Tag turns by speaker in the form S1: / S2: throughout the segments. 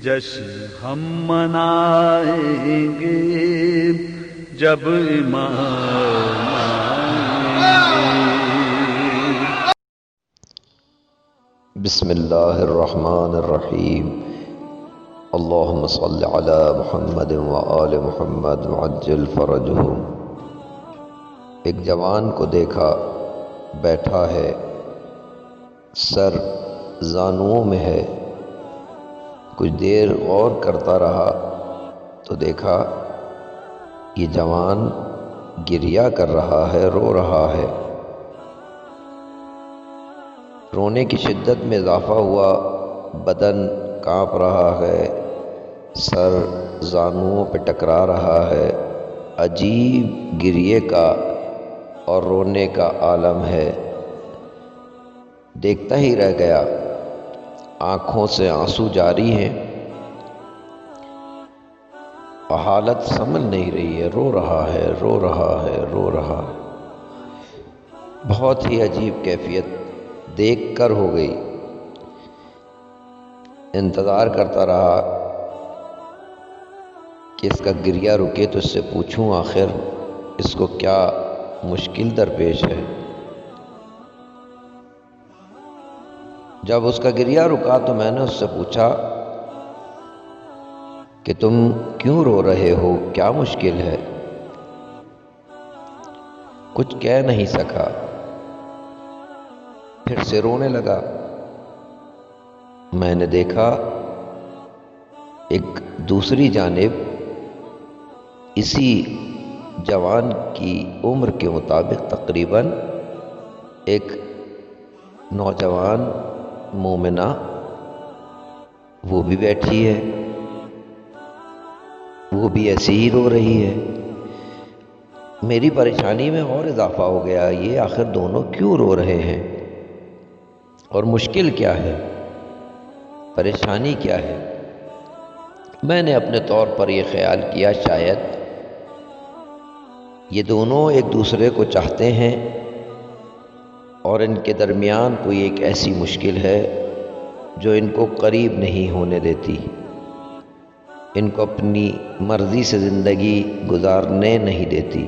S1: جشن ہم منائیں گے جب امام آئیں گے۔
S2: بسم اللہ الرحمن الرحیم۔ اللہم صل علی محمد وآل محمد وعجل فرجہم۔ ایک جوان کو دیکھا بیٹھا ہے، سر زانوؤں میں ہے۔ کچھ دیر غور کرتا رہا تو دیکھا یہ جوان گریہ کر رہا ہے، رو رہا ہے۔ رونے کی شدت میں اضافہ ہوا، بدن کانپ رہا ہے، سر زانوؤں پہ ٹکرا رہا ہے۔ عجیب گریے کا اور رونے کا عالم ہے۔ دیکھتا ہی رہ گیا، آنکھوں سے آنسو جاری ہیں اور حالت سنبھل نہیں رہی ہے، رو رہا ہے، رو رہا ہے، رو رہا ہے۔ بہت ہی عجیب کیفیت دیکھ کر ہو گئی۔ انتظار کرتا رہا کہ اس کا گریہ رکے تو اس سے پوچھوں آخر اس کو کیا مشکل درپیش ہے۔ جب اس کا گریہ رکا تو میں نے اس سے پوچھا کہ تم کیوں رو رہے ہو، کیا مشکل ہے؟ کچھ کہہ نہیں سکا، پھر سے رونے لگا۔ میں نے دیکھا ایک دوسری جانب اسی جوان کی عمر کے مطابق تقریباً ایک نوجوان مومنہ وہ بھی بیٹھی ہے، وہ بھی ایسے ہی رو رہی ہے۔ میری پریشانی میں اور اضافہ ہو گیا، یہ آخر دونوں کیوں رو رہے ہیں اور مشکل کیا ہے، پریشانی کیا ہے؟ میں نے اپنے طور پر یہ خیال کیا شاید یہ دونوں ایک دوسرے کو چاہتے ہیں اور ان کے درمیان کوئی ایک ایسی مشکل ہے جو ان کو قریب نہیں ہونے دیتی، ان کو اپنی مرضی سے زندگی گزارنے نہیں دیتی۔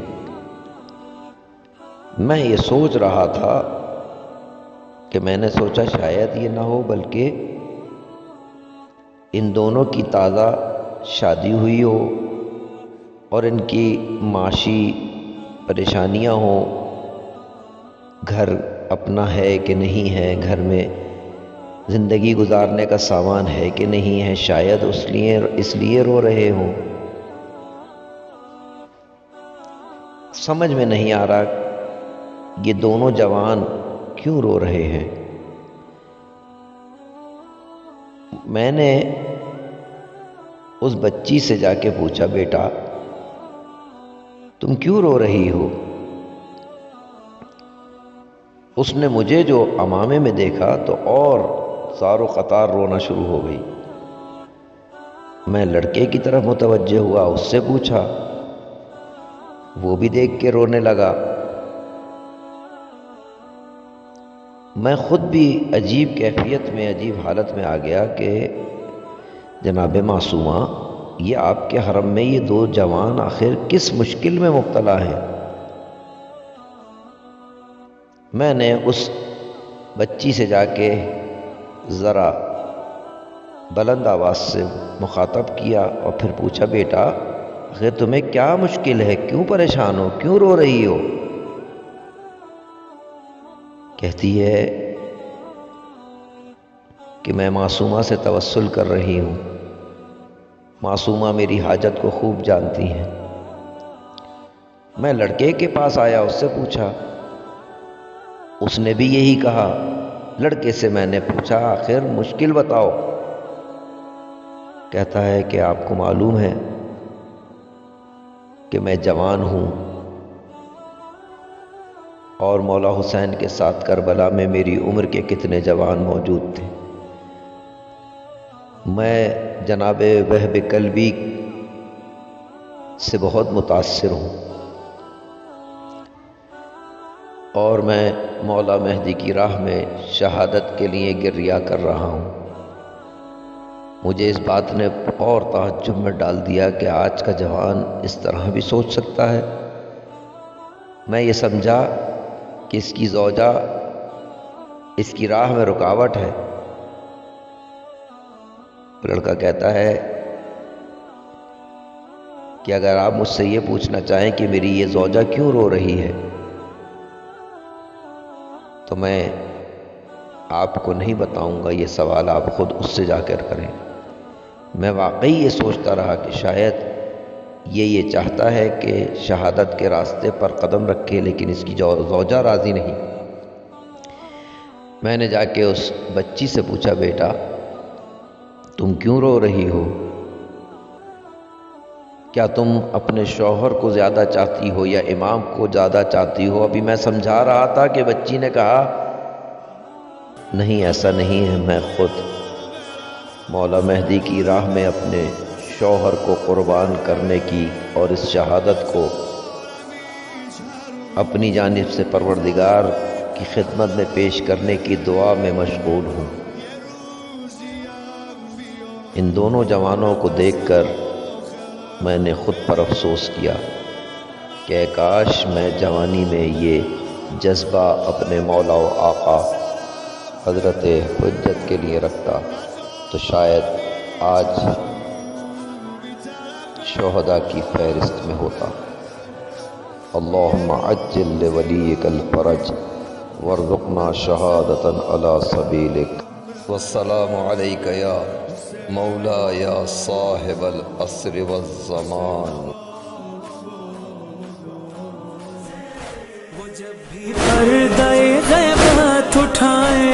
S2: میں یہ سوچ رہا تھا کہ میں نے سوچا شاید یہ نہ ہو بلکہ ان دونوں کی تازہ شادی ہوئی ہو اور ان کی معاشی پریشانیاں ہوں، گھر اپنا ہے کہ نہیں ہے، گھر میں زندگی گزارنے کا سامان ہے کہ نہیں ہے، شاید اس لیے رو رہے ہوں۔ سمجھ میں نہیں آ رہا یہ دونوں جوان کیوں رو رہے ہیں۔ میں نے اس بچی سے جا کے پوچھا، بیٹا تم کیوں رو رہی ہو؟ اس نے مجھے جو عمامے میں دیکھا تو اور زار و قطار رونا شروع ہو گئی۔ میں لڑکے کی طرف متوجہ ہوا، اس سے پوچھا، وہ بھی دیکھ کے رونے لگا۔ میں خود بھی عجیب کیفیت میں، عجیب حالت میں آ گیا کہ جناب معصومہ یہ آپ کے حرم میں یہ دو جوان آخر کس مشکل میں مبتلا ہیں؟ میں نے اس بچی سے جا کے ذرا بلند آواز سے مخاطب کیا اور پھر پوچھا، بیٹا آخر تمہیں کیا مشکل ہے، کیوں پریشان ہو، کیوں رو رہی ہو؟ کہتی ہے کہ میں معصومہ سے توسل کر رہی ہوں، معصومہ میری حاجت کو خوب جانتی ہیں۔ میں لڑکے کے پاس آیا، اس سے پوچھا، اس نے بھی یہی کہا۔ لڑکے سے میں نے پوچھا آخر مشکل بتاؤ۔ کہتا ہے کہ آپ کو معلوم ہے کہ میں جوان ہوں اور مولا حسین کے ساتھ کربلا میں میری عمر کے کتنے جوان موجود تھے۔ میں جناب وہب کلبی سے بہت متاثر ہوں اور میں مولا مہدی کی راہ میں شہادت کے لیے گریہ کر رہا ہوں۔ مجھے اس بات نے اور تعجب میں ڈال دیا کہ آج کا جوان اس طرح بھی سوچ سکتا ہے۔ میں یہ سمجھا کہ اس کی زوجہ اس کی راہ میں رکاوٹ ہے۔ لڑکا کہتا ہے کہ اگر آپ مجھ سے یہ پوچھنا چاہیں کہ میری یہ زوجہ کیوں رو رہی ہے تو میں آپ کو نہیں بتاؤں گا، یہ سوال آپ خود اس سے جا کر کریں۔ میں واقعی یہ سوچتا رہا کہ شاید یہ چاہتا ہے کہ شہادت کے راستے پر قدم رکھے، لیکن اس کی زوجہ راضی نہیں۔ میں نے جا کے اس بچی سے پوچھا، بیٹا تم کیوں رو رہی ہو؟ کیا تم اپنے شوہر کو زیادہ چاہتی ہو یا امام کو زیادہ چاہتی ہو؟ ابھی میں سمجھا رہا تھا کہ بچی نے کہا نہیں ایسا نہیں ہے، میں خود مولا مہدی کی راہ میں اپنے شوہر کو قربان کرنے کی اور اس شہادت کو اپنی جانب سے پروردگار کی خدمت میں پیش کرنے کی دعا میں مشغول ہوں۔ ان دونوں جوانوں کو دیکھ کر میں نے خود پر افسوس کیا کہ کاش میں جوانی میں یہ جذبہ اپنے مولا و آقا حضرت حجت کے لیے رکھتا تو شاید آج شہداء کی فہرست میں ہوتا۔ اللہم عجل لولیک الفرج وارزقنا شہادتا علی سبیلک، والسلام علیک یا مولا یا صاحب العصر والزمان۔
S3: وہ جب بھی پردہ غیبت اٹھائے